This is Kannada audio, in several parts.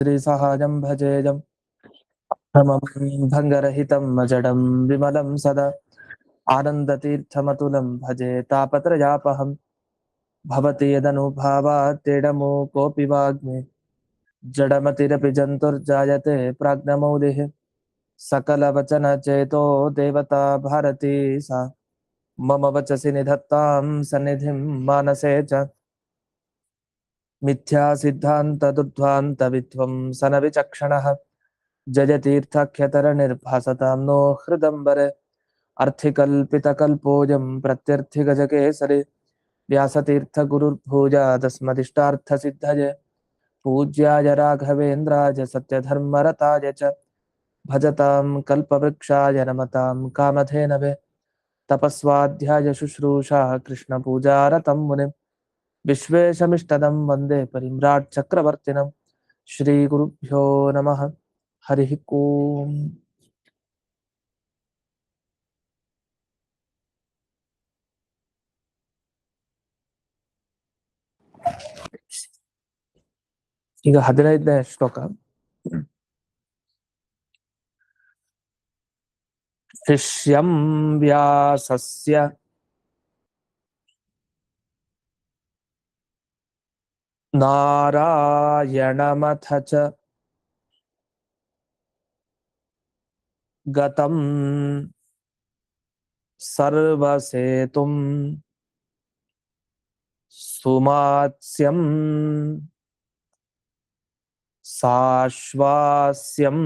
श्रीसहाजं भजेजं भ्रमं भङ्गरहितं मजडं विमलं सदा आनन्दतीर्थमतुलं भजे तापत्रयापहं भवति यदनुभावात् कोऽपि वाग्मे जडमतिरपि जन्तुर्जायते प्राज्ञमौलिः सकलवचनचेतो देवता भारती सा मम वचसि निधत्तां सन्निधिं मानसे च मिथ्या सिद्धान्तदुर्ध्वान्तविध्वंसनविचक्षणः जयतीर्थाख्यतरनिर्भासतां नो हृदम्बरे अर्थिकल्पितकल्पोऽयं प्रत्यर्थिगजकेसरि व्यासतीर्थगुरुर्भूजादस्मदिष्टार्थसिद्धये पूज्याय राघवेन्द्राय सत्यधर्मरताय च भजतां कल्पवृक्षाय नमतां कामधेनवे तपस्वाध्याय शुश्रूषा कृष्णपूजारतं मुनिं विश्वेशमिष्टदं वन्दे परिम्राट् चक्रवर्तिनं श्रीगुरुभ्यो नमः हरिः ओम् ಈಗ 15ನೇ ಶ್ಲೋಕ ಶಿಷ್ಯಂ ವ್ಯಾಸಸ್ಯ ನಾರಾಯಣಮಥ ಚ ಗತಂ ಸರ್ವಸೇತುಂ ಸುಮಾತ್ಸ್ಯಂ ಸಾಶ್ವಾಸ್ಯಂ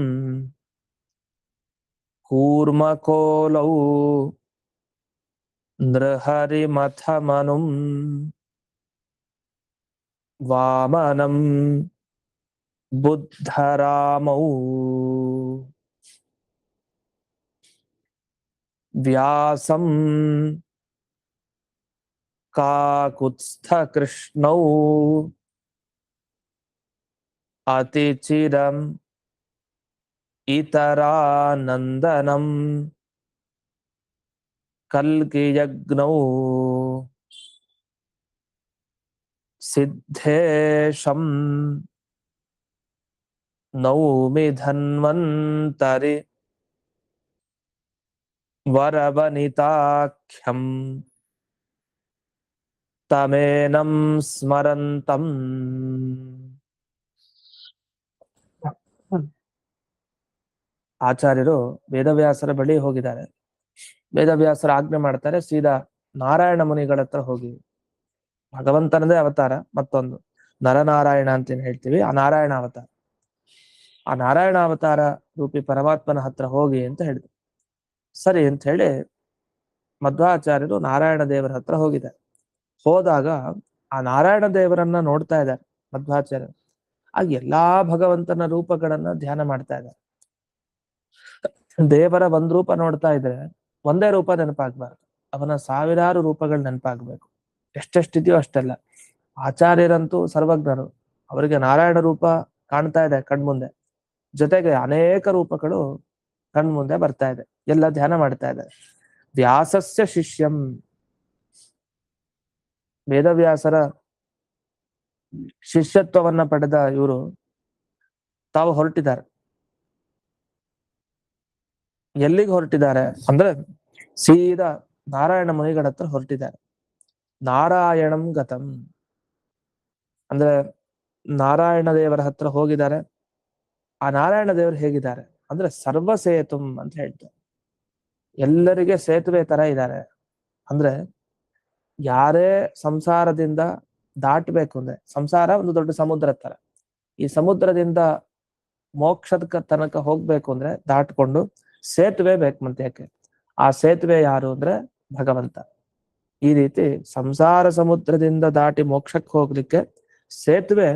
ಕೂರ್ಮಕೋಲೌ ನೃಹರಿಮಥಮನುಂ ವಾಮನಂ ಬುದ್ಧರಾಮೌ ವ್ಯಾಸಂ ಕಾಕುತ್ಸ್ಥಕೃಷ್ಣೌ ಅತಿಚಿರಂ ಇತರಾನಂದನಂ ಕಲ್ಕಿಯಜ್ಞೌ ಸಿದ್ಧೇಶಂ ನೌಮಿ ಧನ್ವಂತರಿ ವರವನಿತಾಖ್ಯಂ ತಮೇನಂ ಸ್ಮರಂತಂ. ಆಚಾರ್ಯರು ವೇದವ್ಯಾಸರ ಬಳಿ ಹೋಗಿದ್ದಾರೆ. ವೇದವ್ಯಾಸರ ಆಜ್ಞೆ ಮಾಡ್ತಾರೆ, ಸೀದಾ ನಾರಾಯಣ ಮುನಿಗಳ ಹತ್ರ ಹೋಗಿ. ಭಗವಂತನದೇ ಅವತಾರ, ಮತ್ತೊಂದು ನರನಾರಾಯಣ ಅಂತ ಹೇಳ್ತೀವಿ, ಆ ನಾರಾಯಣ ಅವತಾರ. ಆ ನಾರಾಯಣ ಅವತಾರ ರೂಪಿ ಪರಮಾತ್ಮನ ಹತ್ರ ಹೋಗಿ ಅಂತ ಹೇಳಿದ್ರು. ಸರಿ ಅಂತ ಹೇಳಿ ಮಧ್ವಾಚಾರ್ಯರು ನಾರಾಯಣ ದೇವರ ಹತ್ರ ಹೋಗಿದ್ದಾರೆ. ಹೋದಾಗ ಆ ನಾರಾಯಣ ದೇವರನ್ನ ನೋಡ್ತಾ ಇದ್ದಾರೆ ಮಧ್ವಾಚಾರ್ಯರು. ಆ ಎಲ್ಲಾ ಭಗವಂತನ ರೂಪಗಳನ್ನ ಧ್ಯಾನ ಮಾಡ್ತಾ ಇದ್ದಾರೆ. ದೇವರ ಒಂದ್ ರೂಪ ನೋಡ್ತಾ ಇದ್ರೆ ಒಂದೇ ರೂಪ ನೆನಪಾಗ್ಬಾರ್ದು, ಅವನ ಸಾವಿರಾರು ರೂಪಗಳು ನೆನಪಾಗ್ಬೇಕು. ಎಷ್ಟೆಷ್ಟಿದೆಯೋ ಅಷ್ಟೆಲ್ಲ. ಆಚಾರ್ಯರಂತೂ ಸರ್ವಜ್ಞರು, ಅವರಿಗೆ ನಾರಾಯಣ ರೂಪ ಕಾಣ್ತಾ ಇದೆ ಕಣ್ಮುಂದೆ, ಜೊತೆಗೆ ಅನೇಕ ರೂಪಗಳು ಕಣ್ಮುಂದೆ ಬರ್ತಾ ಇದೆ, ಎಲ್ಲ ಧ್ಯಾನ ಮಾಡ್ತಾ ಇದ್ದಾರೆ. ವ್ಯಾಸಸ್ಯ ಶಿಷ್ಯಂ, ವೇದವ್ಯಾಸರ ಶಿಷ್ಯತ್ವವನ್ನ ಪಡೆದ ಇವರು ತಾವು ಹೊರಟಿದ್ದಾರೆ. ಎಲ್ಲಿಗೆ ಹೊರಟಿದ್ದಾರೆ ಅಂದ್ರೆ ಸೀದಾ ನಾರಾಯಣ ಮುನಿಗಳ ಹತ್ರ ಹೊರಟಿದ್ದಾರೆ. ನಾರಾಯಣಂ ಗತಂ ಅಂದ್ರೆ ನಾರಾಯಣ ದೇವರ ಹತ್ರ ಹೋಗಿದ್ದಾರೆ. ಆ ನಾರಾಯಣ ದೇವರು ಹೇಗಿದ್ದಾರೆ ಅಂದ್ರೆ ಸರ್ವಸೇತುಂ ಅಂತ ಹೇಳ್ತಾರೆ. ಎಲ್ಲರಿಗೆ ಸೇತುವೆ ತರ ಇದ್ದಾರೆ. ಅಂದ್ರೆ ಯಾರೇ ಸಂಸಾರದಿಂದ ದಾಟಬೇಕು ಅಂದ್ರೆ, ಸಂಸಾರ ಒಂದು ದೊಡ್ಡ ಸಮುದ್ರ ತರ, ಈ ಸಮುದ್ರದಿಂದ ಮೋಕ್ಷದ ತನಕ ಹೋಗ್ಬೇಕು ಅಂದ್ರೆ ದಾಟ್ಕೊಂಡು ಸೇತುವೆ ಬೇಕಂತ. ಯಾಕೆ? ಆ ಸೇತುವೆ ಯಾರು ಅಂದ್ರೆ ಭಗವಂತ. ಈ ರೀತಿ ಸಂಸಾರ ಸಮುದ್ರದಿಂದ ದಾಟಿ ಮೋಕ್ಷಕ್ಕೆ ಹೋಗ್ಲಿಕ್ಕೆ ಸೇತುವೆ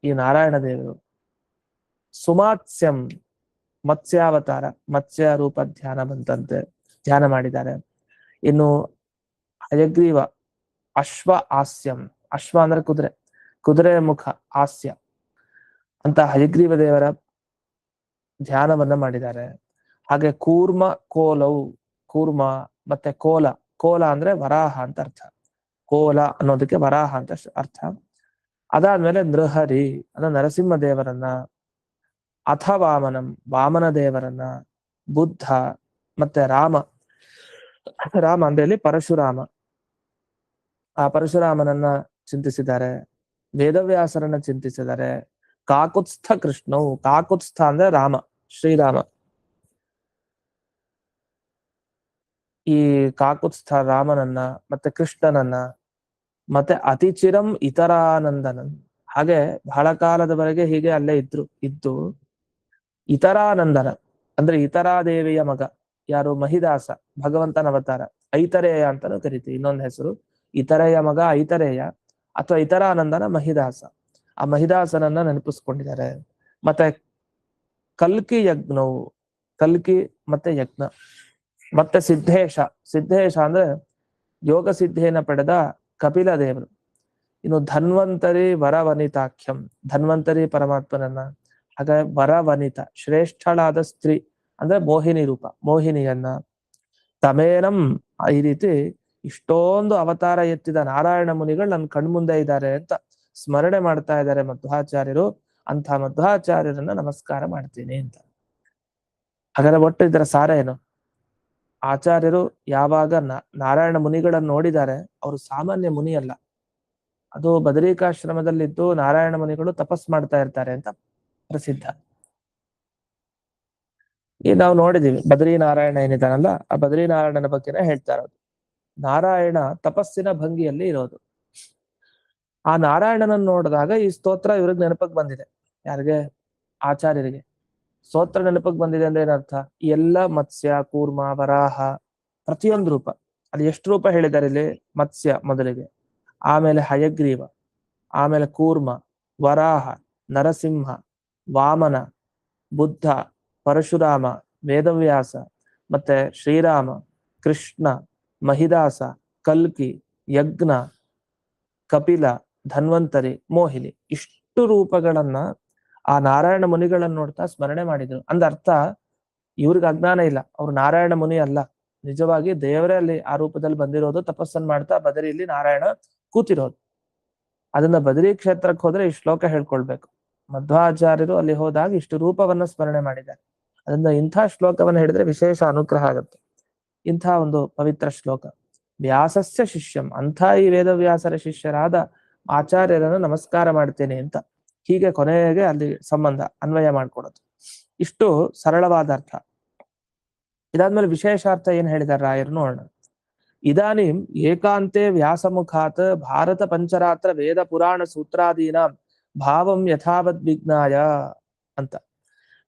ಈ ನಾರಾಯಣ ದೇವರು. ಸುಮಾತ್ಸ್ಯಂ, ಮತ್ಸ್ಯಾವತಾರ, ಮತ್ಸ್ಯ ರೂಪ ಧ್ಯಾನ ಬಂತಂತೆ, ಧ್ಯಾನ ಮಾಡಿದ್ದಾರೆ. ಇನ್ನು ಹಯಗ್ರೀವ, ಅಶ್ವ ಆಸ್ಯಂ, ಅಶ್ವ ಅಂದ್ರೆ ಕುದುರೆ, ಕುದುರೆ ಮುಖ ಹಾಸ್ಯ ಅಂತ ಹಯಗ್ರೀವ ದೇವರ ಧ್ಯಾನವನ್ನ ಮಾಡಿದ್ದಾರೆ. ಹಾಗೆ ಕೂರ್ಮ ಕೋಲವು, ಕೂರ್ಮ ಮತ್ತೆ ಕೋಲ, ಕೋಲ ಅಂದ್ರೆ ವರಾಹ ಅಂತ ಅರ್ಥ, ಕೋಲ ಅನ್ನೋದಕ್ಕೆ ವರಾಹ ಅಂತ ಅರ್ಥ. ಅದಾದ್ಮೇಲೆ ನೃಹರಿ ಅಂದ್ರೆ ನರಸಿಂಹ ದೇವರನ್ನ ಅಥ ವಾಮನಂ, ವಾಮನ ದೇವರನ್ನ, ಬುದ್ಧ ಮತ್ತೆ ರಾಮ ಅಂದ್ರೆ ಇಲ್ಲಿ ಪರಶುರಾಮ, ಆ ಪರಶುರಾಮನನ್ನ ಚಿಂತಿಸಿದ್ದಾರೆ, ವೇದವ್ಯಾಸರನ್ನ ಚಿಂತಿಸಿದ್ದಾರೆ. ಕಾಕುತ್ಸ್ಥ ಕೃಷ್ಣವು, ಕಾಕುತ್ಸ್ಥ ಅಂದ್ರೆ ರಾಮ, ಶ್ರೀರಾಮ. ಈ ಕಾಕುತ್ಸ್ಥ ರಾಮನನ್ನ ಮತ್ತೆ ಕೃಷ್ಣನನ್ನ ಮತ್ತೆ ಅತಿಚಿರಂ ಇತರಾನಂದನನ್, ಹಾಗೆ ಬಹಳ ಕಾಲದವರೆಗೆ ಹೀಗೆ ಅಲ್ಲೇ ಇದ್ದು ಇತರಾನಂದನ ಅಂದ್ರೆ ಇತರಾದೇವಿಯ ಮಗ ಯಾರು, ಮಹಿದಾಸ, ಭಗವಂತನ ಅವತಾರ, ಐತರೇಯ ಅಂತಾನು ಕರಿತೀವಿ ಇನ್ನೊಂದು ಹೆಸರು. ಇತರೆಯ ಮಗ ಐತರೇಯ ಅಥವಾ ಇತರಾನಂದನ ಮಹಿದಾಸ. ಆ ಮಹಿದಾಸನನ್ನ ನೆನಪಿಸ್ಕೊಂಡಿದ್ದಾರೆ. ಮತ್ತೆ ಕಲ್ಕಿ ಯಜ್ಞವು, ಕಲ್ಕಿ ಮತ್ತೆ ಯಜ್ಞ, ಮತ್ತೆ ಸಿದ್ಧೇಶ ಅಂದ್ರೆ ಯೋಗ ಸಿದ್ಧಿಯನ್ನು ಪಡೆದ ಕಪಿಲ ದೇವರು. ಇನ್ನು ಧನ್ವಂತರಿ ವರವನಿತಾಖ್ಯಂ, ಧನ್ವಂತರಿ ಪರಮಾತ್ಮನನ್ನ, ಹಾಗೆ ವರವನಿತ ಶ್ರೇಷ್ಠಳಾದ ಸ್ತ್ರೀ ಅಂದ್ರೆ ಮೋಹಿನಿ ರೂಪ, ಮೋಹಿನಿಯನ್ನ, ತಮೇನಂ, ಈ ರೀತಿ ಇಷ್ಟೊಂದು ಅವತಾರ ಎತ್ತಿದ ನಾರಾಯಣ ಮುನಿಗಳು ನನ್ನ ಕಣ್ಮುಂದೆ ಇದ್ದಾರೆ ಅಂತ ಸ್ಮರಣೆ ಮಾಡ್ತಾ ಇದ್ದಾರೆ ಮಧ್ವಾಚಾರ್ಯರು. ಅಂತ ಮಧ್ವಾಚಾರ್ಯರನ್ನ ನಮಸ್ಕಾರ ಮಾಡ್ತೀನಿ ಅಂತ. ಹಾಗಾದ್ರೆ ಒಟ್ಟು ಇದರ ಸಾರ ಏನು? ಆಚಾರ್ಯರು ಯಾವಾಗ ನಾರಾಯಣ ಮುನಿಗಳನ್ನು ನೋಡಿದ್ದಾರೆ, ಅವರು ಸಾಮಾನ್ಯ ಮುನಿ ಅಲ್ಲ. ಅದು ಬದರಿಕಾಶ್ರಮದಲ್ಲಿದ್ದು ನಾರಾಯಣ ಮುನಿಗಳು ತಪಸ್ ಮಾಡ್ತಾ ಇರ್ತಾರೆ ಅಂತ ಪ್ರಸಿದ್ಧ. ಈ ನಾವು ನೋಡಿದೀವಿ ಬದ್ರಿ ನಾರಾಯಣ ಏನಿದ್ದಾನಲ್ಲ, ಆ ಬದ್ರಿ ನಾರಾಯಣನ ಬಗ್ಗೆನೇ ಹೇಳ್ತಾ ಇರೋದು. ನಾರಾಯಣ ತಪಸ್ಸಿನ ಭಂಗಿಯಲ್ಲಿ ಇರೋದು. ಆ ನಾರಾಯಣನನ್ನು ನೋಡಿದಾಗ ಈ ಸ್ತೋತ್ರ ಇವ್ರಿಗೆ ನೆನಪಕ್ಕೆ ಬಂದಿದೆ. ಯಾರಿಗೆ? ಆಚಾರ್ಯರಿಗೆ. ಸ್ತೋತ್ರ ನೆನಪಕ್ಕೆ ಬಂದಿದೆ ಅಂದ್ರೆ ಏನರ್ಥ? ಎಲ್ಲ ಮತ್ಸ್ಯ, ಕೂರ್ಮ, ವರಾಹ, ಪ್ರತಿಯೊಂದು ರೂಪ, ಅದು ಎಷ್ಟು ರೂಪ ಹೇಳಿದ್ದಾರೆ ಇಲ್ಲಿ? ಮತ್ಸ್ಯ ಮೊದಲಿಗೆ, ಆಮೇಲೆ ಹಯಗ್ರೀವ, ಆಮೇಲೆ ಕೂರ್ಮ, ವರಾಹ, ನರಸಿಂಹ, ವಾಮನ, ಬುದ್ಧ, ಪರಶುರಾಮ, ವೇದವ್ಯಾಸ, ಮತ್ತೆ ಶ್ರೀರಾಮ, ಕೃಷ್ಣ, ಮಹಿದಾಸ, ಕಲ್ಕಿ, ಯಜ್ಞ, ಕಪಿಲ, ಧನ್ವಂತರಿ, ಮೋಹಿನಿ, ಇಷ್ಟು ರೂಪಗಳನ್ನ ಆ ನಾರಾಯಣ ಮುನಿಗಳನ್ನು ನೋಡ್ತಾ ಸ್ಮರಣೆ ಮಾಡಿದ್ರು. ಅಂದರ್ಥ ಇವ್ರಿಗೆ ಅಜ್ಞಾನ ಇಲ್ಲ, ಅವ್ರು ನಾರಾಯಣ ಮುನಿ ಅಲ್ಲ, ನಿಜವಾಗಿ ದೇವರೇ ಅಲ್ಲಿ ಆ ರೂಪದಲ್ಲಿ ಬಂದಿರೋದು, ತಪಸ್ಸನ್ನು ಮಾಡ್ತಾ ಬದರಿಯಲ್ಲಿ ನಾರಾಯಣ ಕೂತಿರೋದು. ಅದನ್ನ ಬದರಿ ಕ್ಷೇತ್ರಕ್ಕೆ ಹೋದ್ರೆ ಈ ಶ್ಲೋಕ ಹೇಳ್ಕೊಳ್ಬೇಕು. ಮಧ್ವಾಚಾರ್ಯರು ಅಲ್ಲಿ ಹೋದಾಗ ಇಷ್ಟು ರೂಪವನ್ನ ಸ್ಮರಣೆ ಮಾಡಿದ್ದಾರೆ. ಅದನ್ನ ಇಂಥ ಶ್ಲೋಕವನ್ನು ಹೇಳಿದ್ರೆ ವಿಶೇಷ ಅನುಗ್ರಹ ಆಗುತ್ತೆ. ಇಂಥ ಒಂದು ಪವಿತ್ರ ಶ್ಲೋಕ. ವ್ಯಾಸಸ್ಯ ಶಿಷ್ಯಂ, ಅಂಥ ಈ ವೇದವ್ಯಾಸರ ಶಿಷ್ಯರಾದ ಆಚಾರ್ಯರನ್ನು ನಮಸ್ಕಾರ ಮಾಡ್ತೇನೆ ಅಂತ ಹೀಗೆ ಕೊನೆಗೆ ಅಲ್ಲಿ ಸಂಬಂಧ ಅನ್ವಯ ಮಾಡ್ಕೊಡೋದು. ಇಷ್ಟು ಸರಳವಾದ ಅರ್ಥ. ಇದಾದ್ಮೇಲೆ ವಿಶೇಷ ಅರ್ಥ ಏನ್ ಹೇಳಿದಾರೆ ರಾಯರು ನೋಡೋಣ. ಇದಾನಿಂ ಏಕಾಂತೆ ವ್ಯಾಸಮುಖಾತ್ ಭಾರತ ಪಂಚರಾತ್ರ ವೇದ ಪುರಾಣ ಸೂತ್ರಾದೀನ ಭಾವಂ ಯಥಾವದ್ ವಿಜ್ಞಾಯ ಅಂತ.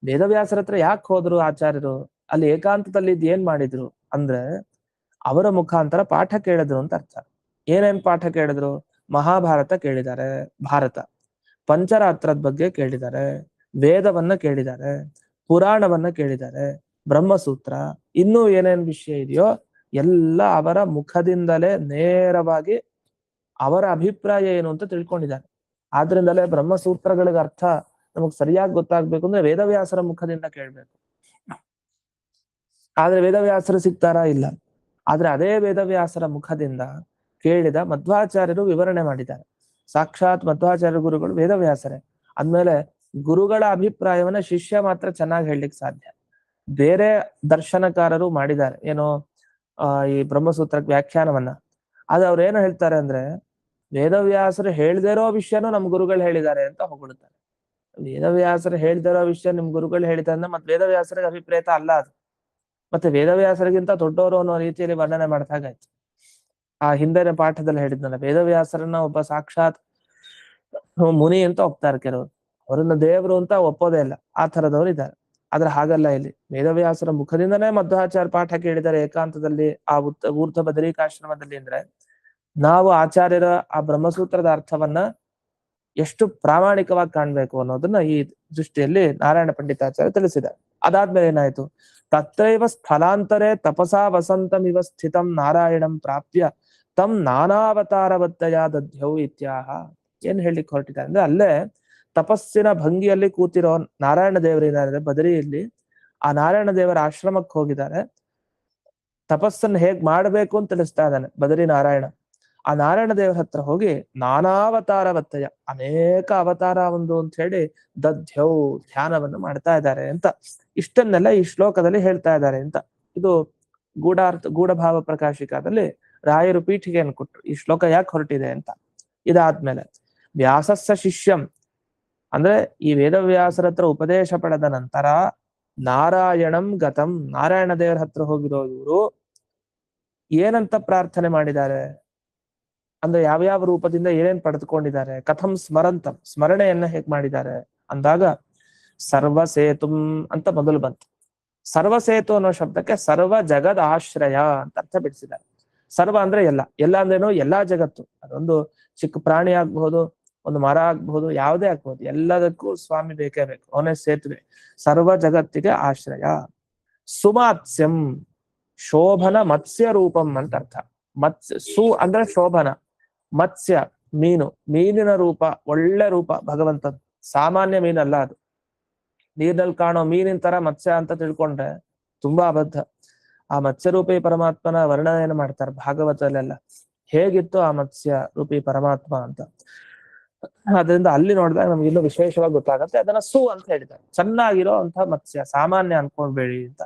ವೇದವ್ಯಾಸರ ಹತ್ರ ಯಾಕೆ ಹೋದ್ರು ಆಚಾರ್ಯರು? ಅಲ್ಲಿ ಏಕಾಂತದಲ್ಲಿ ಏನ್ ಮಾಡಿದ್ರು ಅಂದ್ರೆ ಅವರ ಮುಖಾಂತರ ಪಾಠ ಕೇಳಿದ್ರು ಅಂತ ಅರ್ಥ. ಏನೇನ್ ಪಾಠ ಕೇಳಿದ್ರು? ಮಹಾಭಾರತ ಕೇಳಿದ್ದಾರೆ, ಭಾರತ, ಪಂಚರಾತ್ರದ ಬಗ್ಗೆ ಕೇಳಿದ್ದಾರೆ, ವೇದವನ್ನ ಕೇಳಿದ್ದಾರೆ, ಪುರಾಣವನ್ನ ಕೇಳಿದ್ದಾರೆ, ಬ್ರಹ್ಮಸೂತ್ರ, ಇನ್ನೂ ಏನೇನ್ ವಿಷಯ ಇದೆಯೋ ಎಲ್ಲ ಅವರ ಮುಖದಿಂದಲೇ ನೇರವಾಗಿ ಅವರ ಅಭಿಪ್ರಾಯ ಏನು ಅಂತ ತಿಳ್ಕೊಂಡಿದ್ದಾರೆ. ಆದ್ರಿಂದಲೇ ಬ್ರಹ್ಮಸೂತ್ರಗಳಿಗೆ ಅರ್ಥ ನಮಗ್ ಸರಿಯಾಗಿ ಗೊತ್ತಾಗ್ಬೇಕು ಅಂದ್ರೆ ವೇದವ್ಯಾಸರ ಮುಖದಿಂದ ಕೇಳ್ಬೇಕು. ಆದ್ರೆ ವೇದವ್ಯಾಸರು ಸಿಗ್ತಾರಾ? ಇಲ್ಲ. ಆದ್ರೆ ಅದೇ ವೇದವ್ಯಾಸರ ಮುಖದಿಂದ ಕೇಳಿದ ಮಧ್ವಾಚಾರ್ಯರು ವಿವರಣೆ ಮಾಡಿದ್ದಾರೆ. ಸಾಕ್ಷಾತ್ ಮಧ್ವಾಚಾರ್ಯ ಗುರುಗಳು ವೇದವ್ಯಾಸರೇ. ಅಂದ್ಮೇಲೆ ಗುರುಗಳ ಅಭಿಪ್ರಾಯವನ್ನ ಶಿಷ್ಯ ಮಾತ್ರ ಚೆನ್ನಾಗಿ ಹೇಳಲಿಕ್ಕೆ ಸಾಧ್ಯ. ಬೇರೆ ದರ್ಶನಕಾರರು ಮಾಡಿದ್ದಾರೆ ಏನೋ ಈ ಬ್ರಹ್ಮಸೂತ್ರಕ್ಕೆ ವ್ಯಾಖ್ಯಾನವನ್ನ. ಆದ್ರೆ ಅವ್ರು ಏನು ಹೇಳ್ತಾರೆ ಅಂದ್ರೆ ವೇದವ್ಯಾಸರು ಹೇಳ್ದೇ ಇರೋ ವಿಷಯನೂ ನಮ್ ಗುರುಗಳು ಹೇಳಿದ್ದಾರೆ ಅಂತ ಹೊಗಳುತ್ತಾರೆ. ವೇದವ್ಯಾಸರು ಹೇಳ್ದೇ ಇರೋ ವಿಷಯ ನಿಮ್ ಗುರುಗಳು ಹೇಳಿದ್ದಾರೆ ಅಂದ್ರೆ ಮತ್ತೆ ವೇದವ್ಯಾಸರಿಗೆ ಅಭಿಪ್ರೇತ ಅಲ್ಲ ಅದು. ಮತ್ತೆ ವೇದವ್ಯಾಸರಿಗಿಂತ ದೊಡ್ಡವರು ಅನ್ನೋ ರೀತಿಯಲ್ಲಿ ವರ್ಣನೆ ಮಾಡಿದಾಗಾಯ್ತು. ಆ ಹಿಂದಿನ ಪಾಠದಲ್ಲಿ ಹೇಳಿದ್ನಲ್ಲ, ವೇದವ್ಯಾಸರನ್ನ ಒಬ್ಬ ಸಾಕ್ಷಾತ್ ಮುನಿ ಅಂತ ಒಪ್ತಾರೆ ಕೆಲವರು, ಅವರನ್ನ ದೇವರು ಅಂತ ಒಪ್ಪೋದೇ ಇಲ್ಲ. ಆ ತರದವ್ರು ಇದ್ದಾರೆ. ಆದ್ರೆ ಹಾಗಲ್ಲ, ಇಲ್ಲಿ ವೇದವ್ಯಾಸರ ಮುಖದಿಂದನೇ ಮಧ್ವಾಚಾರ್ಯ ಪಾಠ ಕೇಳಿದ್ದಾರೆ ಏಕಾಂತದಲ್ಲಿ ಆ ಊರ್ಧ್ವ ಬದರಿಕಾಶ್ರಮದಲ್ಲಿ. ಅಂದ್ರೆ ನಾವು ಆಚಾರ್ಯರ ಆ ಬ್ರಹ್ಮಸೂತ್ರದ ಅರ್ಥವನ್ನ ಎಷ್ಟು ಪ್ರಾಮಾಣಿಕವಾಗಿ ಕಾಣ್ಬೇಕು ಅನ್ನೋದನ್ನ ಈ ದೃಷ್ಟಿಯಲ್ಲಿ ನಾರಾಯಣ ಪಂಡಿತಾಚಾರ್ಯ ತಿಳಿಸಿದ್ದಾರೆ. ಅದಾದ್ಮೇಲೆ ಏನಾಯ್ತು? ತತ್ರೈವ ಸ್ಥಳಾಂತರೇ ತಪಸಾ ವಸಂತಮಿವ ಸ್ಥಿತಂ ನಾರಾಯಣಂ ಪ್ರಾಪ್ಯ ತಂ ನಾನಾವತಾರವತ್ತಯ ದಧ್ಯೌ ಇತ್ಯಾಹ. ಏನ್ ಹೇಳಿಕ್ ಹೊರಟಿದ್ದಾರೆ ಅಂದ್ರೆ ಅಲ್ಲೇ ತಪಸ್ಸಿನ ಭಂಗಿಯಲ್ಲಿ ಕೂತಿರೋ ನಾರಾಯಣ ದೇವರಿದ್ದಾರೆ ಬದರಿಯಲ್ಲಿ. ಆ ನಾರಾಯಣ ದೇವರ ಆಶ್ರಮಕ್ಕೆ ಹೋಗಿದ್ದಾರೆ. ತಪಸ್ಸನ್ನು ಹೇಗ್ ಮಾಡ್ಬೇಕು ಅಂತ ತಿಳಿಸ್ತಾ ಇದ್ದಾನೆ ಬದರಿ ನಾರಾಯಣ. ಆ ನಾರಾಯಣ ದೇವರ ಹತ್ರ ಹೋಗಿ ನಾನಾವತಾರ ವತ್ತಯ, ಅನೇಕ ಅವತಾರ ಒಂದು ಅಂತ ಹೇಳಿ ದಧ್ಯೌ ಧ್ಯಾನವನ್ನು ಮಾಡ್ತಾ ಇದ್ದಾರೆ ಅಂತ. ಇಷ್ಟನ್ನೆಲ್ಲ ಈ ಶ್ಲೋಕದಲ್ಲಿ ಹೇಳ್ತಾ ಇದ್ದಾರೆ ಅಂತ. ಇದು ಗೂಢಭಾವ ಪ್ರಕಾಶಿಕದಲ್ಲಿ ರಾಯರು ಪೀಠಿಗೆಯನ್ನು ಕೊಟ್ಟರು ಈ ಶ್ಲೋಕ ಯಾಕೆ ಹೊರಟಿದೆ ಅಂತ. ಇದಾದ್ಮೇಲೆ ವ್ಯಾಸಸ್ಸ ಶಿಷ್ಯಂ ಅಂದ್ರೆ ಈ ವೇದವ್ಯಾಸರ ಹತ್ರ ಉಪದೇಶ ಪಡೆದ ನಂತರ ನಾರಾಯಣಂ ಗತಂ, ನಾರಾಯಣ ದೇವರ ಹತ್ರ ಹೋಗಿರೋ ಇವರು ಏನಂತ ಪ್ರಾರ್ಥನೆ ಮಾಡಿದ್ದಾರೆ ಅಂದ್ರೆ ಯಾವ್ಯಾವ ರೂಪದಿಂದ ಏನೇನ್ ಪಡೆದುಕೊಂಡಿದ್ದಾರೆ, ಕಥಂ ಸ್ಮರಂತಂ ಸ್ಮರಣೆಯನ್ನ ಹೇಗ್ ಮಾಡಿದ್ದಾರೆ ಅಂದಾಗ ಸರ್ವಸೇತುಂ ಅಂತ ಮೊದಲು ಬಂತು. ಸರ್ವಸೇತು ಅನ್ನೋ ಶಬ್ದಕ್ಕೆ ಸರ್ವ ಜಗದ್ ಆಶ್ರಯ ಅಂತ ಅರ್ಥ ಬಿಡಿಸಿದ್ದಾರೆ. ಸರ್ವ ಅಂದ್ರೆ ಎಲ್ಲ, ಎಲ್ಲ ಅಂದ್ರೇನು ಎಲ್ಲಾ ಜಗತ್ತು, ಅದೊಂದು ಚಿಕ್ಕ ಪ್ರಾಣಿ ಆಗ್ಬಹುದು, ಒಂದು ಮರ ಆಗ್ಬಹುದು, ಯಾವುದೇ ಆಗ್ಬಹುದು, ಎಲ್ಲದಕ್ಕೂ ಸ್ವಾಮಿ ಬೇಕೇ ಬೇಕು, ಅವನೇ ಸೇತುವೆ. ಸರ್ವ ಜಗತ್ತಿಗೆ ಆಶ್ರಯ. ಸುಮಾತ್ಸ್ಯಂ ಶೋಭನ ಮತ್ಸ್ಯ ರೂಪಂ ಅಂತ ಅರ್ಥ. ಸು ಅಂದ್ರೆ ಶೋಭನ, ಮತ್ಸ್ಯ ಮೀನು, ಮೀನಿನ ರೂಪ, ಒಳ್ಳೆ ರೂಪ ಭಗವಂತನ, ಸಾಮಾನ್ಯ ಮೀನಲ್ಲ ಅದು. ನೀರಿನಲ್ಲಿ ಕಾಣೋ ಮೀನಿನ ತರ ಮತ್ಸ್ಯ ಅಂತ ತಿಳ್ಕೊಂಡ್ರೆ ತುಂಬಾ ಅಬದ್ಧ. ಆ ಮತ್ಸ್ಯರೂಪಿ ಪರಮಾತ್ಮನ ವರ್ಣನೆಯನ್ನು ಮಾಡ್ತಾರೆ ಭಾಗವತದಲ್ಲೆಲ್ಲ, ಹೇಗಿತ್ತು ಆ ಮತ್ಸ್ಯ ರೂಪಿ ಪರಮಾತ್ಮ ಅಂತ. ಅದರಿಂದ ಅಲ್ಲಿ ನೋಡಿದಾಗ ನಮ್ಗೆ ಇನ್ನೂ ವಿಶೇಷವಾಗಿ ಗೊತ್ತಾಗತ್ತೆ. ಅದನ್ನ ಸು ಅಂತ ಹೇಳಿದ್ದಾರೆ, ಚೆನ್ನಾಗಿರೋ ಅಂತ ಮತ್ಸ್ಯ, ಸಾಮಾನ್ಯ ಅನ್ಕೊಳ್ಬೇಡಿ ಅಂತ.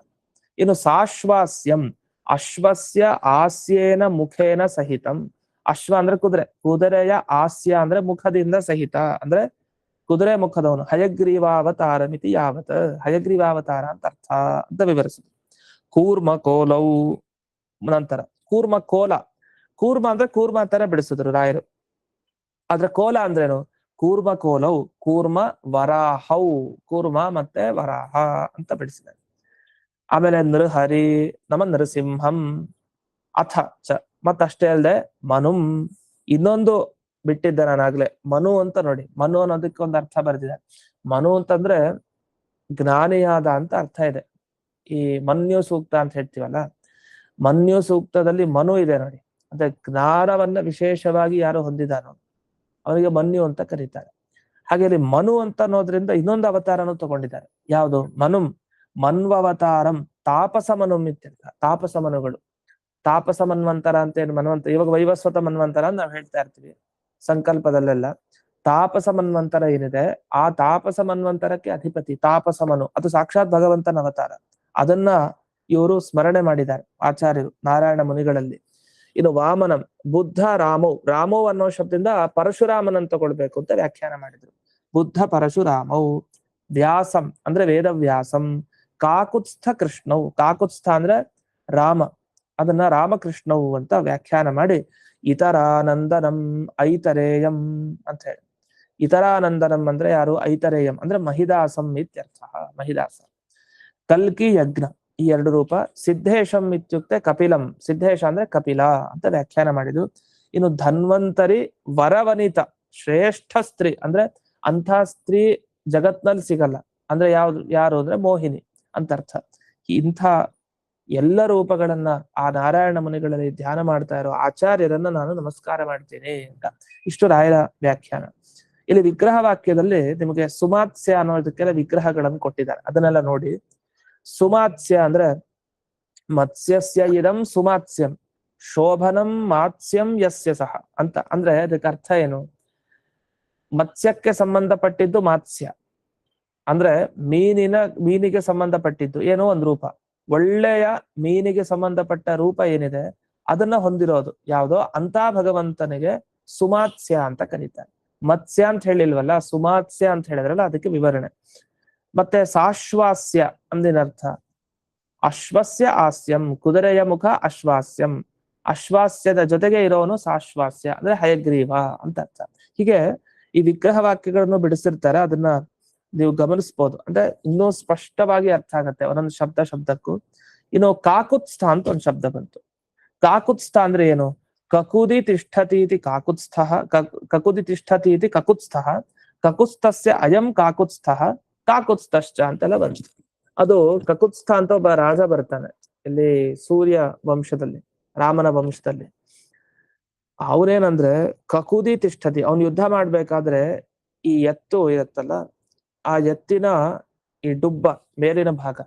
ಇನ್ನು ಸಾಶ್ವಾಸ್ಯಂ ಅಶ್ವಸ್ಯ ಆಸ್ಯೇನ ಮುಖೇನ ಸಹಿತಂ. ಅಶ್ವ ಅಂದ್ರೆ ಕುದುರೆ, ಕುದುರೆಯ ಆಸ್ಯ ಅಂದ್ರೆ ಮುಖದಿಂದ ಸಹಿತ ಅಂದ್ರೆ ಕುದುರೆ ಮುಖದವನು. ಹಯಗ್ರೀವಾವತಾರ ಮಿತಿ ಯಾವತ್, ಹಯಗ್ರೀವಾವತಾರ ಅಂತ ಅರ್ಥ ಅಂತ ವಿವರಿಸಿದ್ರು. ಕೂರ್ಮ ಕೋಲೌ ನಂತರ ಕೂರ್ಮ ಕೋಲ, ಕೂರ್ಮ ಅಂದ್ರೆ ಕೂರ್ಮ ಅಂತಾನೆ ಬಿಡಿಸಿದ್ರು ರಾಯರು. ಆದ್ರೆ ಕೋಲ ಅಂದ್ರೇನು, ಕೂರ್ಮ ಕೋಲೌ, ಕೂರ್ಮ ವರಾಹೌ, ಕೂರ್ಮ ಮತ್ತೆ ವರಾಹ ಅಂತ ಬಿಡಿಸಿದ್ದಾರೆ. ಆಮೇಲೆ ನೃಹರಿ ನಮ ನರಸಿಂಹಂ ಅಥ ಚ, ಮತ್ತಷ್ಟೇ ಅಲ್ಲದೆ ಮನುಂ, ಇನ್ನೊಂದು ಬಿಟ್ಟಿದ್ದೆ ನಾನಾಗ್ಲೆ, ಮನು ಅಂತ ನೋಡಿ, ಮನು ಅನ್ನೋದಕ್ಕೆ ಒಂದು ಅರ್ಥ ಬರೆದಿದೆ. ಮನು ಅಂತಂದ್ರೆ ಜ್ಞಾನಿಯಾದ ಅಂತ ಅರ್ಥ ಇದೆ. ಈ ಮನ್ಯು ಸೂಕ್ತ ಅಂತ ಹೇಳ್ತೀವಲ್ಲ, ಮನ್ಯು ಸೂಕ್ತದಲ್ಲಿ ಮನು ಇದೆ ನೋಡಿ, ಅಂದ್ರೆ ಜ್ಞಾನವನ್ನ ವಿಶೇಷವಾಗಿ ಯಾರು ಹೊಂದಿದಾನೋ ಅವನಿಗೆ ಮನ್ಯು ಅಂತ ಕರೀತಾರೆ. ಹಾಗೆ ಇಲ್ಲಿ ಮನು ಅಂತ ಅನ್ನೋದ್ರಿಂದ ಇನ್ನೊಂದು ಅವತಾರನು ತಗೊಂಡಿದ್ದಾರೆ. ಯಾವುದು? ಮನುಂ ಮನ್ವವತಾರಂ, ತಾಪಸ ಮನುಂ ಇತ್ಯರ್ಥ. ತಾಪಸ ಮನುಗಳು, ತಾಪಸ ಮನ್ವಂತರ ಅಂತ ಏನು ಮನ್ವಂತರ, ಇವಾಗ ವೈವಸ್ವತ ಮನ್ವಂತರ ಅಂತ ನಾವು ಹೇಳ್ತಾ ಇರ್ತೀವಿ ಸಂಕಲ್ಪದಲ್ಲೆಲ್ಲ. ತಾಪಸ ಮನ್ವಂತರ ಏನಿದೆ, ಆ ತಾಪಸ ಮನ್ವಂತರಕ್ಕೆ ಅಧಿಪತಿ ತಾಪಸ ಮನು, ಅದು ಸಾಕ್ಷಾತ್ ಭಗವಂತನ ಅವತಾರ. ಅದನ್ನ ಇವರು ಸ್ಮರಣೆ ಮಾಡಿದ್ದಾರೆ ಆಚಾರ್ಯರು ನಾರಾಯಣ ಮುನಿಗಳಲ್ಲಿ. ಇನ್ನು ವಾಮನಂ ಬುದ್ಧ ರಾಮೌ, ರಾಮೌ ಅನ್ನೋ ಶಬ್ದದಿಂದ ಪರಶುರಾಮನನ್ನು ತಗೊಳ್ಬೇಕು ಅಂತ ವ್ಯಾಖ್ಯಾನ ಮಾಡಿದ್ರು. ಬುದ್ಧ ಪರಶುರಾಮೌ. ವ್ಯಾಸಂ ಅಂದ್ರೆ ವೇದವ್ಯಾಸಂ. ಕಾಕುತ್ಸ್ಥ ಕೃಷ್ಣವು, ಕಾಕುತ್ಸ್ಥ ಅಂದ್ರೆ ರಾಮ, ಅದನ್ನ ರಾಮಕೃಷ್ಣವು ಅಂತ ವ್ಯಾಖ್ಯಾನ ಮಾಡಿ ಇತರಾನಂದನಂ ಐತರೇಯಂ ಅಂತ ಹೇಳಿ. ಇತರಾನಂದನಂ ಅಂದ್ರೆ ಯಾರು? ಐತರೇಯಂ ಅಂದ್ರೆ ಮಹಿದಾಸಂ ಇತ್ಯರ್ಥ, ಮಹಿದಾಸ. ಕಲ್ಕಿ ಯಜ್ಞ ಈ ಎರಡು ರೂಪ. ಸಿದ್ಧೇಶಂ ಇತ್ಯುಕ್ತೆ ಕಪಿಲಂ, ಸಿದ್ಧೇಶ ಅಂದ್ರೆ ಕಪಿಲ ಅಂತ ವ್ಯಾಖ್ಯಾನ ಮಾಡಿದ್ರು. ಇನ್ನು ಧನ್ವಂತರಿ ವರವನಿತ, ಶ್ರೇಷ್ಠ ಸ್ತ್ರೀ ಅಂದ್ರೆ ಅಂಥ ಸ್ತ್ರೀ ಜಗತ್ನಲ್ಲಿ ಸಿಗಲ್ಲ, ಅಂದ್ರೆ ಯಾರು ಅಂದ್ರೆ ಮೋಹಿನಿ ಅಂತ ಅರ್ಥ. ಇಂಥ ಎಲ್ಲ ರೂಪಗಳನ್ನ ಆ ನಾರಾಯಣ ಮುನಿಗಳಲ್ಲಿ ಧ್ಯಾನ ಮಾಡ್ತಾ ಇರೋ ಆಚಾರ್ಯರನ್ನ ನಾನು ನಮಸ್ಕಾರ ಮಾಡ್ತೇನೆ ಅಂತ. ಇಷ್ಟು ರಾಯರ ವ್ಯಾಖ್ಯಾನ. ಇಲ್ಲಿ ವಿಗ್ರಹ ವಾಕ್ಯದಲ್ಲಿ ನಿಮಗೆ ಸುಮಾತ್ಸ್ಯ ಅನ್ನೋದಕ್ಕೆಲ್ಲ ವಿಗ್ರಹಗಳನ್ನು ಕೊಟ್ಟಿದ್ದಾರೆ, ಅದನ್ನೆಲ್ಲ ನೋಡಿ. ಸುಮಾತ್ಸ್ಯ ಅಂದ್ರೆ ಮತ್ಸ್ಯಸ್ಯ ಇದಂ ಸುಮಾತ್ಸ್ಯಂ ಶೋಭನಂ ಮಾತ್ಸ್ಯಂ ಯಸ್ಯ ಸಹ ಅಂತ. ಅಂದ್ರೆ ಅದಕ್ಕೆ ಅರ್ಥ ಏನು? ಮತ್ಸ್ಯಕ್ಕೆ ಸಂಬಂಧಪಟ್ಟಿದ್ದು ಮಾತ್ಸ್ಯ ಅಂದ್ರೆ ಮೀನಿಗೆ ಸಂಬಂಧಪಟ್ಟಿದ್ದು ಏನೋ ಒಂದು ರೂಪ, ಒಳ್ಳೆಯ ಮೀನಿಗೆ ಸಂಬಂಧಪಟ್ಟ ರೂಪ ಏನಿದೆ ಅದನ್ನ ಹೊಂದಿರೋದು ಯಾವುದೋ ಅಂತ ಭಗವಂತನಿಗೆ ಸುಮಾತ್ಸ್ಯ ಅಂತ ಕರೀತಾರೆ. ಮತ್ಸ್ಯ ಅಂತ ಹೇಳಿಲ್ವಲ್ಲ, ಸುಮಾತ್ಸ್ಯ ಅಂತ ಹೇಳಿದ್ರಲ್ಲ, ಅದಕ್ಕೆ ವಿವರಣೆ. ಮತ್ತೆ ಸಾಶ್ವಾಸ್ಯ ಅಂದಿನರ್ಥ ಅಶ್ವಸ್ಯ ಆಸ್ಯಂ, ಕುದುರೆಯ ಮುಖ ಅಶ್ವಾಸ್ಯಂ, ಅಶ್ವಾಸ್ಯದ ಜೊತೆಗೆ ಇರೋನು ಸಾಶ್ವಾಸ್ಯ ಅಂದ್ರೆ ಹಯಗ್ರೀವ ಅಂತ ಅರ್ಥ. ಹೀಗೆ ಈ ವಿಗ್ರಹ ವಾಕ್ಯಗಳನ್ನು ಬಿಡಿಸಿರ್ತಾರೆ, ಅದನ್ನ ನೀವು ಗಮನಿಸ್ಬೋದು, ಅಂದ್ರೆ ಇನ್ನೂ ಸ್ಪಷ್ಟವಾಗಿ ಅರ್ಥ ಆಗತ್ತೆ ಒಂದೊಂದು ಶಬ್ದಕ್ಕೂ. ಇನ್ನು ಕಾಕುತ್ಸ್ಥ ಅಂತ ಒಂದು ಶಬ್ದ ಬಂತು. ಕಾಕುತ್ಸ್ಥ ಅಂದ್ರೆ ಏನು? ಕಕುದಿ ತಿಷ್ಠತೀತಿ ಕಾಕುತ್ಸ್ಥ, ಕಕುದಿ ತಿಷ್ಠತೀತಿ ಕಕುತ್ಸ್ಥಃ, ಕಕುತ್ಸ್ಥಸ್ಯ ಅಯಂ ಕಾಕುತ್ಸ್ಥಃ ಕಾಕುತ್ಸ್ಥಶ್ಚ ಅಂತೆಲ್ಲ ಬಂತು. ಅದು ಕಕುತ್ಸ್ಥ ಅಂತ ಒಬ್ಬ ರಾಜ ಬರ್ತಾನೆ ಇಲ್ಲಿ ಸೂರ್ಯ ವಂಶದಲ್ಲಿ, ರಾಮನ ವಂಶದಲ್ಲಿ. ಅವ್ರೇನಂದ್ರೆ ಕಕುದಿ ತಿಷ್ಠತಿ, ಅವ್ನು ಯುದ್ಧ ಮಾಡ್ಬೇಕಾದ್ರೆ ಈ ಎತ್ತು ಇರುತ್ತಲ್ಲ, ಆ ಎತ್ತಿನ ಈ ಡುಬ್ಬ ಮೇಲಿನ ಭಾಗ,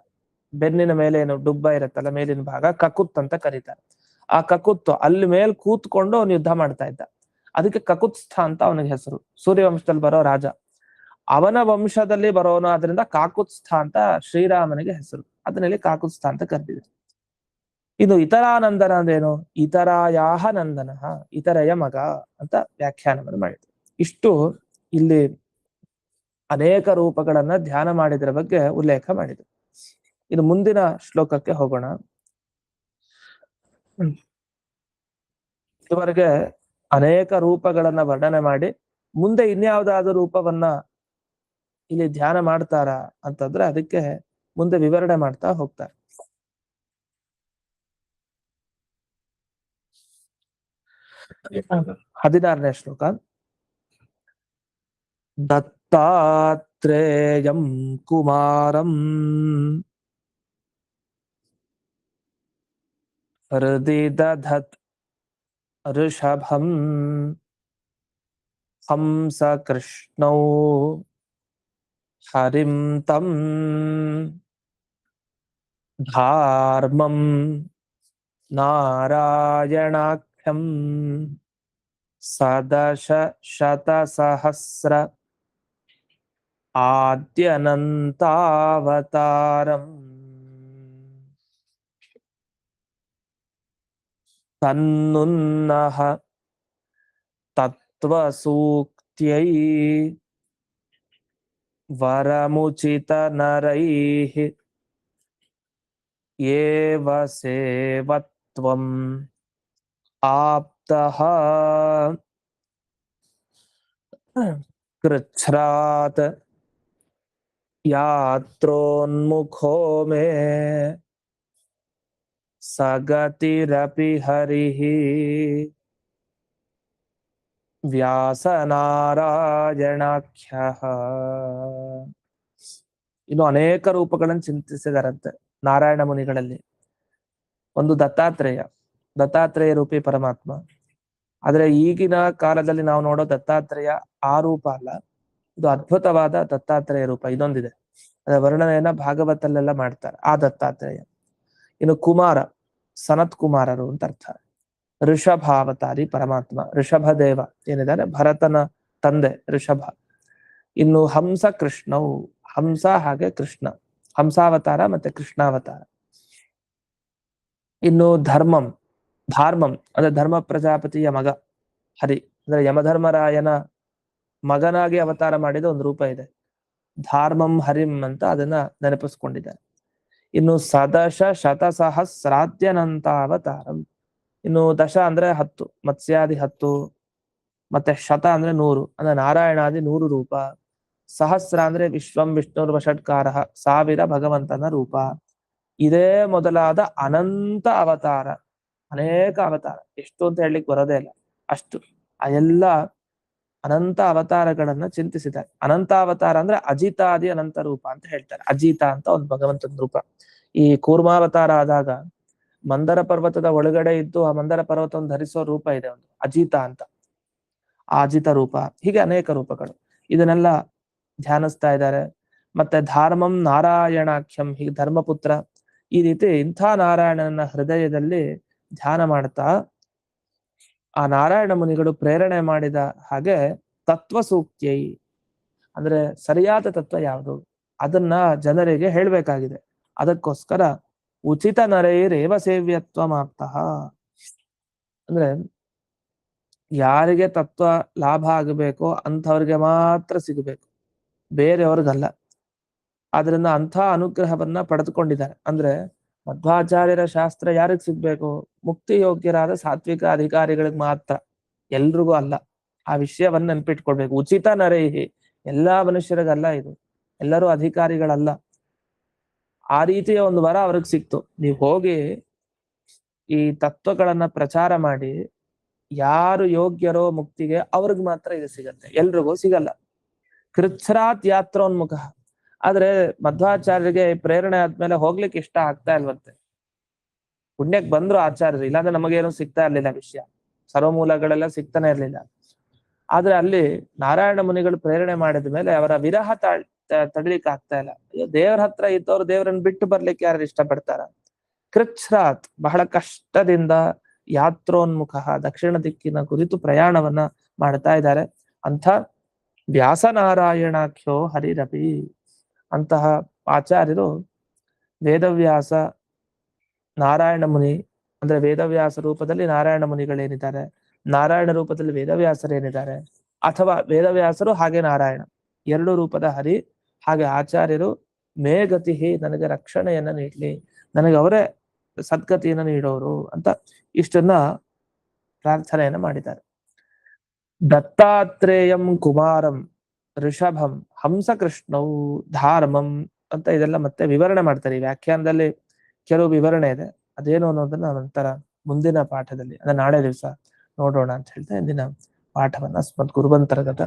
ಬೆನ್ನಿನ ಮೇಲೆ ಏನು ಡುಬ್ಬ ಇರುತ್ತಲ್ಲ ಮೇಲಿನ ಭಾಗ, ಕಕುತ್ ಅಂತ ಕರೀತಾರೆ. ಆ ಕಕುತ್ ಅಲ್ಲಿ ಮೇಲ್ ಕೂತ್ಕೊಂಡು ಅವನು ಯುದ್ಧ ಮಾಡ್ತಾ ಇದ್ದ. ಅದಕ್ಕೆ ಕಕುತ್ಸ್ಥ ಅಂತ ಅವನಿಗೆ ಹೆಸರು. ಸೂರ್ಯವಂಶದಲ್ಲಿ ಬರೋ ರಾಜ, ಅವನ ವಂಶದಲ್ಲಿ ಬರೋನು, ಆದ್ರಿಂದ ಕಾಕುತ್ಸ್ಥ ಅಂತ ಶ್ರೀರಾಮನಿಗೆ ಹೆಸರು. ಅದನ್ನಲ್ಲಿ ಕಾಕುತ್ಸ್ಥ ಅಂತ ಕರೆದಿದೆ. ಇದು ಇತರಾನಂದನ ಅಂದೇನು? ಇತರಾಯಾಹ ನಂದನ, ಇತರೆಯ ಮಗ ಅಂತ ವ್ಯಾಖ್ಯಾನವನ್ನು ಮಾಡಿದ್ರು. ಇಷ್ಟು ಇಲ್ಲಿ ಅನೇಕ ರೂಪಗಳನ್ನ ಧ್ಯಾನ ಮಾಡಿದ್ರ ಬಗ್ಗೆ ಉಲ್ಲೇಖ ಮಾಡಿದ್ರು. ಇದು ಮುಂದಿನ ಶ್ಲೋಕಕ್ಕೆ ಹೋಗೋಣ. ಇವರೆಗೆ ಅನೇಕ ರೂಪಗಳನ್ನ ವರ್ಣನೆ ಮಾಡಿ ಮುಂದೆ ಇನ್ಯಾವುದಾದ ರೂಪವನ್ನ ಇಲ್ಲಿ ಧ್ಯಾನ ಮಾಡ್ತಾರ ಅಂತಂದ್ರೆ ಅದಕ್ಕೆ ಮುಂದೆ ವಿವರಣೆ ಮಾಡ್ತಾ ಹೋಗ್ತಾರೆ. ಹದಿನಾರನೇ ಶ್ಲೋಕ. ದತ್ತಾತ್ರೇಯಂ ಕುಮಾರಂ ಹೃದಿ ದಧತ್ ಋಷಭಂ ಹಂಸ ಕೃಷ್ಣೌ ಹರಿಂ ತಂ ಧಾರ್ಮಂ ನಾರಾಯಣಾಖ್ಯಂ ಸದಶ ಶತಸಹಸ್ರ ಆದ್ಯನಂತಾವತಾರಂ ತನ್ನುನ್ನಃ ತತ್ವಸೂಕ್ತ್ಯೈ ವರಮುಚಿತ ನರೈಃ ಏವ ಸೇವತ್ವಂ ಆಪ್ತಃ ಕೃಚ್ಛ್ರಾತ್ ಯಾತ್ರೋನ್ಮುಖೋ ಮೇ ಸಗತಿರಪಿ ಹರಿಃ ವ್ಯಾಸನಾರಾಯಣಾಖ್ಯಃ. ಇನ್ನು ಅನೇಕ ರೂಪಗಳನ್ನು ಚಿಂತಿಸಿದಾರಂತೆ ನಾರಾಯಣ ಮುನಿಗಳಲ್ಲಿ. ಒಂದು ದತ್ತಾತ್ರೇಯ, ದತ್ತಾತ್ರೇಯ ರೂಪಿ ಪರಮಾತ್ಮ. ಆದ್ರೆ ಈಗಿನ ಕಾಲದಲ್ಲಿ ನಾವು ನೋಡೋ ದತ್ತಾತ್ರೇಯ ಆ ರೂಪ ಅಲ್ಲ, ಇದು ಅದ್ಭುತವಾದ ದತ್ತಾತ್ರೇಯ ರೂಪ ಇದೊಂದಿದೆ. ಅದರ ವರ್ಣನೆಯನ್ನ ಭಾಗವತಲ್ಲೆಲ್ಲ ಮಾಡ್ತಾರೆ, ಆ ದತ್ತಾತ್ರೇಯ. ಇನ್ನು ಕುಮಾರ, ಸನತ್ ಕುಮಾರರು ಅಂತ ಅರ್ಥ. ಋಷಭಾವತಾರಿ ಪರಮಾತ್ಮ, ಋಷಭ ದೇವ ಏನಿದ್ದಾರೆ ಭರತನ ತಂದೆ ಋಷಭ. ಇನ್ನು ಹಂಸ ಕೃಷ್ಣವು, ಹಂಸ ಹಾಗೆ ಕೃಷ್ಣ, ಹಂಸಾವತಾರ ಮತ್ತೆ ಕೃಷ್ಣಾವತಾರ. ಇನ್ನು ಧರ್ಮಂ, ಧಾರ್ಮಂ ಅಂದ್ರೆ ಧರ್ಮ ಪ್ರಜಾಪತಿಯ ಮಗ ಹರಿ, ಅಂದ್ರೆ ಯಮಧರ್ಮರಾಯನ ಮಗನಾಗಿ ಅವತಾರ ಮಾಡಿದ ಒಂದು ರೂಪ ಇದೆ, ಧಾರ್ಮಂ ಹರಿಂ ಅಂತ ಅದನ್ನ ನೆನಪಿಸ್ಕೊಂಡಿದ್ದಾರೆ. ಇನ್ನು ಸದಶ ಶತಸಹಸ್ರಾದ್ಯನಂತ ಅವತಾರಂ. ಇನ್ನು ದಶ ಅಂದ್ರೆ 10, ಮತ್ಸ್ಯಾದಿ 10, ಮತ್ತೆ ಶತ ಅಂದ್ರೆ 100, ಅಂದ್ರೆ ನಾರಾಯಣಾದಿ 100 ರೂಪ. ಸಹಸ್ರ ಅಂದ್ರೆ ವಿಶ್ವಂ ವಿಷ್ಣುರ್ವ ಷಟ್ಕಾರ, 1000 ಭಗವಂತನ ರೂಪ. ಇದೇ ಮೊದಲಾದ ಅನಂತ ಅವತಾರ, ಅನೇಕ ಅವತಾರ, ಎಷ್ಟು ಅಂತ ಹೇಳಲಿಕ್ಕೆ ಬರೋದೇ ಇಲ್ಲ, ಅಷ್ಟು. ಆ ಎಲ್ಲ ಅನಂತ ಅವತಾರಗಳನ್ನ ಚಿಂತಿಸಿದ್ದಾರೆ. ಅನಂತ ಅವತಾರ ಅಂದ್ರೆ ಅಜಿತಾದಿ ಅನಂತ ರೂಪ ಅಂತ ಹೇಳ್ತಾರೆ. ಅಜಿತ ಅಂತ ಒಂದು ಭಗವಂತನ ರೂಪ. ಈ ಕೂರ್ಮಾವತಾರ ಆದಾಗ ಮಂದರ ಪರ್ವತದ ಒಳಗಡೆ ಇದ್ದು ಆ ಮಂದರ ಪರ್ವತವನ್ನು ಧರಿಸೋ ರೂಪ ಇದೆ ಒಂದು, ಅಜಿತ ಅಂತ, ಆ ಅಜಿತ ರೂಪ. ಹೀಗೆ ಅನೇಕ ರೂಪಗಳು, ಇದನ್ನೆಲ್ಲ ಧ್ಯಾನಿಸ್ತಾ ಇದ್ದಾರೆ. ಮತ್ತೆ ಧಾರ್ಮಂ ನಾರಾಯಣಾಖ್ಯಂ, ಹೀಗೆ ಧರ್ಮಪುತ್ರ, ಈ ರೀತಿ ಇಂಥ ನಾರಾಯಣನ ಹೃದಯದಲ್ಲಿ ಧ್ಯಾನ ಮಾಡ್ತಾ ಆ ನಾರಾಯಣ ಮುನಿಗಳು ಪ್ರೇರಣೆ ಮಾಡಿದ ಹಾಗೆ ತತ್ವ ಸೂಕ್ತ್ಯೈ ಅಂದ್ರೆ ಸರಿಯಾದ ತತ್ವ ಯಾವುದು ಅದನ್ನ ಜನರಿಗೆ ಹೇಳ್ಬೇಕಾಗಿದೆ. ಅದಕ್ಕೋಸ್ಕರ ಉಚಿತ ನರೈರೇವ ಸೇವ್ಯತ್ವ ಮಾಪ್ತಃ, ಅಂದ್ರೆ ಯಾರಿಗೆ ತತ್ವ ಲಾಭ ಆಗಬೇಕೋ ಅಂಥವ್ರಿಗೆ ಮಾತ್ರ ಸಿಗಬೇಕು, ಬೇರೆಯವ್ರಿಗಲ್ಲ. ಆದ್ರಿಂದ ಅಂಥ ಅನುಗ್ರಹವನ್ನ ಪಡೆದುಕೊಂಡಿದ್ದಾರೆ. ಅಂದ್ರೆ ಮಧ್ವಾಚಾರ್ಯರ ಶಾಸ್ತ್ರ ಯಾರಿಗ್ ಸಿಗ್ಬೇಕು? ಮುಕ್ತಿ ಯೋಗ್ಯರಾದ ಸಾತ್ವಿಕ ಅಧಿಕಾರಿಗಳಿಗೆ ಮಾತ್ರ, ಎಲ್ರಿಗೂ ಅಲ್ಲ. ಆ ವಿಷಯವನ್ನ ನೆನ್ಪಿಟ್ಕೊಳ್ಬೇಕು. ಉಚಿತ ನರೈಹಿ, ಎಲ್ಲಾ ಮನುಷ್ಯರಿಗಲ್ಲ ಇದು, ಎಲ್ಲರೂ ಅಧಿಕಾರಿಗಳಲ್ಲ. ಆ ರೀತಿಯ ಒಂದು ವರ ಅವ್ರಿಗೆ ಸಿಕ್ತು. ನೀವು ಹೋಗಿ ಈ ತತ್ವಗಳನ್ನ ಪ್ರಚಾರ ಮಾಡಿ ಯಾರು ಯೋಗ್ಯರೋ ಮುಕ್ತಿಗೆ ಅವ್ರಿಗೆ ಮಾತ್ರ ಇದು ಸಿಗತ್ತೆ, ಎಲ್ರಿಗೂ ಸಿಗಲ್ಲ. ಕೃಚ್ಛ್ರಾತ್ ಯಾತ್ರೋನ್ಮುಖ, ಆದ್ರೆ ಮಧ್ವಾಚಾರ್ಯರಿಗೆ ಪ್ರೇರಣೆ ಆದ್ಮೇಲೆ ಹೋಗ್ಲಿಕ್ಕೆ ಇಷ್ಟ ಆಗ್ತಾ ಇಲ್ವಂತೆ. ಪುಣ್ಯಕ್ ಬಂದ್ರು ಆಚಾರ್ಯರು, ಇಲ್ಲಾಂದ್ರೆ ನಮಗೇನು ಸಿಗ್ತಾ ಇರ್ಲಿಲ್ಲ ವಿಷಯ, ಸರ್ವಮೂಲಗಳೆಲ್ಲ ಸಿಗ್ತಾನೆ ಇರ್ಲಿಲ್ಲ. ಆದ್ರೆ ಅಲ್ಲಿ ನಾರಾಯಣ ಮುನಿಗಳು ಪ್ರೇರಣೆ ಮಾಡಿದ ಮೇಲೆ ಅವರ ವಿರಹ ತಡಿಲಿಕ್ಕೆ ಆಗ್ತಾ ಇಲ್ಲ. ದೇವರ ಹತ್ರ ಇದ್ದವ್ರು ದೇವರನ್ನ ಬಿಟ್ಟು ಬರ್ಲಿಕ್ಕೆ ಯಾರು ಇಷ್ಟಪಡ್ತಾರ? ಕೃಚ್ಛ್ರಾತ್, ಬಹಳ ಕಷ್ಟದಿಂದ ಯಾತ್ರೋನ್ಮುಖ, ದಕ್ಷಿಣ ದಿಕ್ಕಿನ ಕುರಿತು ಪ್ರಯಾಣವನ್ನ ಮಾಡ್ತಾ ಇದ್ದಾರೆ. ಅಂಥ ವ್ಯಾಸನಾರಾಯಣಾಖ್ಯೋ ಹರಿರಪಿ, ಅಂತಹ ಆಚಾರ್ಯರು ವೇದವ್ಯಾಸ ನಾರಾಯಣ ಮುನಿ, ಅಂದ್ರೆ ವೇದವ್ಯಾಸ ರೂಪದಲ್ಲಿ ನಾರಾಯಣ ಮುನಿಗಳೇನಿದ್ದಾರೆ, ನಾರಾಯಣ ರೂಪದಲ್ಲಿ ವೇದವ್ಯಾಸರೇನಿದ್ದಾರೆ, ಅಥವಾ ವೇದವ್ಯಾಸರು ಹಾಗೆ ನಾರಾಯಣ ಎರಡು ರೂಪದ ಹರಿ ಹಾಗೆ ಆಚಾರ್ಯರು ಮೇ ಗತಿ, ನನಗೆ ರಕ್ಷಣೆಯನ್ನ ನೀಡ್ಲಿ, ನನಗೆ ಅವರೇ ಸದ್ಗತಿಯನ್ನು ನೀಡೋರು ಅಂತ ಇಷ್ಟನ್ನ ಪ್ರಾರ್ಥನೆಯನ್ನ ಮಾಡಿದ್ದಾರೆ. ದತ್ತಾತ್ರೇಯಂ ಕುಮಾರಂ ಋಷಭಂ ಹಂಸಕೃಷ್ಣೌ ಧಾರ್ಮಂ ಅಂತ ಇದೆಲ್ಲ ಮತ್ತೆ ವಿವರಣೆ ಮಾಡ್ತಾರೆ. ಈ ವ್ಯಾಖ್ಯಾನದಲ್ಲಿ ಕೆಲವು ವಿವರಣೆ ಇದೆ, ಅದೇನು ಅನ್ನೋದನ್ನ ನಂತರ ಮುಂದಿನ ಪಾಠದಲ್ಲಿ, ಅಂದ್ರೆ ನಾಳೆ ದಿವಸ ನೋಡೋಣ ಅಂತ ಹೇಳ್ತಾ ಇಂದಿನ ಪಾಠವನ್ನ ಸ್ಮತ್ ಗುರುವಂತರ್ಗತ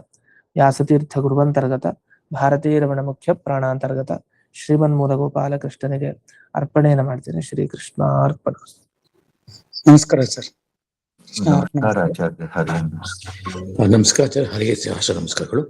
ವ್ಯಾಸತೀರ್ಥ ಗುರುವಂತರ್ಗತ ಭಾರತೀಯ ರಮಣ ಮುಖ್ಯ ಪ್ರಾಣಾಂತರ್ಗತ ಶ್ರೀಮನ್ಮೂಲ ಗೋಪಾಲಕೃಷ್ಣನಿಗೆ ಅರ್ಪಣೆಯನ್ನು ಮಾಡ್ತೀನಿ. ಶ್ರೀಕೃಷ್ಣ ಅರ್ಪಣ. ನಮಸ್ಕಾರ ಸರ್. ನಮಸ್ಕಾರ ಆಚಾರ್ಯ. ಹರಿ ನಮಸ್ಕಾರ ಆಚಾರ್ಯ. ಹರಿಗೆ ನಮಸ್ಕಾರಗಳು.